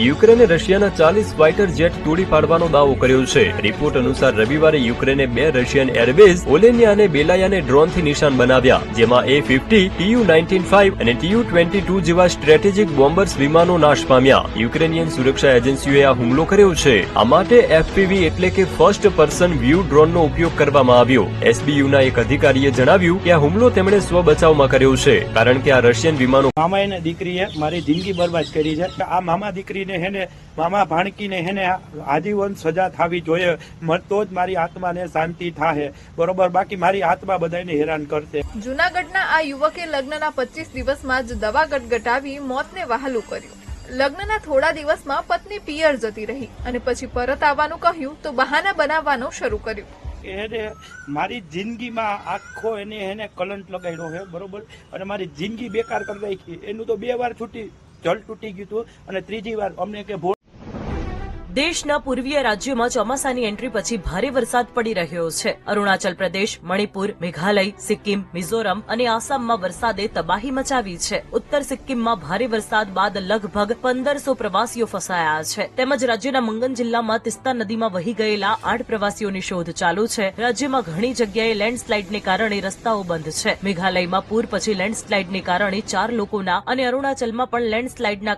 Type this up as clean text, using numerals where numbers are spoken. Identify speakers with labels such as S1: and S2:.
S1: યુક્રેને રશિયાના 40 fighter jet તોડી પાડવાનો દાવો કર્યો છે। રિપોર્ટ અનુસાર રવિવારે યુક્રેને 2 રશિયન એરબેઝ ઓલેનિયા અને બેલાયાને ડ્રોનથી નિશાન બનાવ્યા, જેમાં A-50, Tu-95 અને Tu-22 જેવા સ્ટ્રેટેજિક બોમ્બર્સ વિમાનો નાશ પામ્યા। યુક્રેનિયન સુરક્ષા એજન્સીઓએ આ હુમલો કર્યો છે। આ માટે FPV એટલે કે ફર્સ્ટ પર્સન વ્યૂ ડ્રોનનો ઉપયોગ કરવામાં આવ્યો। SBUના એક અધિકારીએ જણાવ્યું કે આ હુમલો તેમણે સ્વ બચાવમાં કર્યો છે, કારણ કે આ રશિયન વિમાનો
S2: મામા એને દીકરીએ મારી જિંદગી બરબાદ કરી છે। આ મામા દીકરીને હેને મામા ભાણકીને હેને આજીવન સજા થવી જોઈએ, તો જ મારી આત્માને શાંતિ થાય, બરોબર? બાકી મારી આત્મા બધાને હેરાન કરશે।
S3: જૂનાગઢના આ યુવકે લગ્નના 25 દિવસમાં જ દવા ગટગટાવી મોતને વહાલું કર્યું। લગ્નના થોડા દિવસમાં પત્ની પિયર જતી રહી અને પછી પરત આવવાનું કહ્યું તો બહાના બનાવવાનું શરૂ કર્યું।
S2: એને મારી જિંદગીમાં આખો એને કલંક લગાડ્યો છે, બરોબર? અને મારી જિંદગી બેકાર કરી નાખી। એનું તો 2 વાર જલ તૂટી ગયું હતું અને 3જી વાર અમને કે
S4: દેશના પૂર્વીય રાજ્યોમાં ચોમાસાની એન્ટ્રી પછી ભારે વરસાદ પડી રહ્યો છે। અરુણાચલ પ્રદેશ, મણિપુર, મેઘાલય, સિક્કિમ, મિઝોરમ અને આસામમાં વરસાદે તબાહી મચાવી છે। ઉત્તર સિક્કિમમાં ભારે વરસાદ બાદ લગભગ 1500 પ્રવાસીઓ ફસાયા છે, તેમજ રાજ્યના મંગન જિલ્લામાં તિસ્તા નદીમાં વહી ગયેલા 8 પ્રવાસીઓની શોધ ચાલુ છે। રાજ્યમાં ઘણી જગ્યાએ લેન્ડસ્લાઇડને કારણે રસ્તાઓ બંધ છે। મેઘાલયમાં પૂર પછી લેન્ડસ્લાઇડને કારણે 4 લોકોના અને અરુણાચલમાં પણ લેન્ડસ્લાઇડના